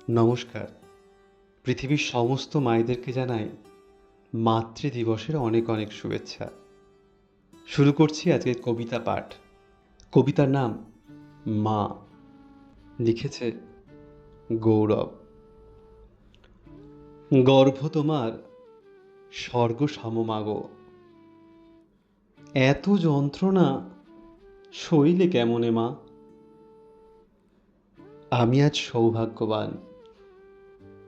নমস্কার। পৃথিবীর সমস্ত মায়েদেরকে জানাই মাতৃদিবসের অনেক অনেক শুভেচ্ছা। শুরু করছি আজকের কবিতা পাঠ। কবিতার নাম মা। লিখেছে গৌরব। গর্ভ তোমার স্বর্গ সমমাগো, এত যন্ত্রণা সইলে কেমনে মা? আমি আজ সৌভাগ্যবান,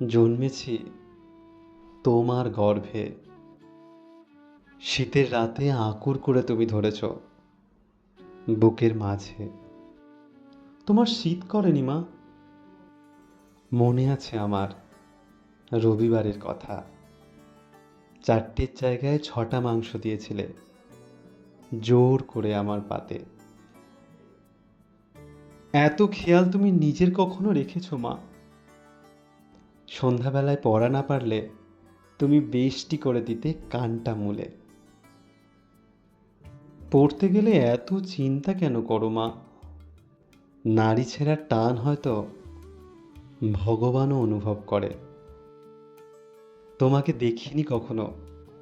জন্মেছি তোমার গর্ভে। শীতের রাতে আঁকুর করে তুমি ধরেছ বুকের মাঝে। তোমার শীত করেনি মা? মনে আছে আমার রবিবারের কথা, 4টের জায়গায় 6টা মাংস দিয়েছিলে জোর করে আমার পাতে। এত খেয়াল তুমি নিজের কখনো রেখেছো মা? সন্ধ্যাবেলায় পড়া না পারলে তুমি বেশটি করে দিতে কানটা মূলে। পড়তে গেলে এত চিন্তা কেন করো মা? নারী ছেঁড়ার টান হয়তো ভগবানও অনুভব করে। তোমাকে দেখিনি কখনো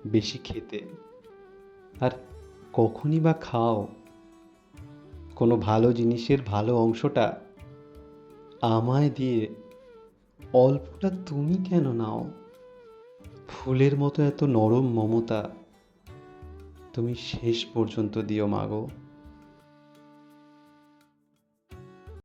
বেশি খেতে, আর কখনই বা খাও? কোনো ভালো জিনিসের ভালো অংশটা আমায় দিয়ে অল্পটা তুমি কেন নাও? ফুলের মতো এত নরম মমতা তুমি শেষ পর্যন্ত দিও মাগো।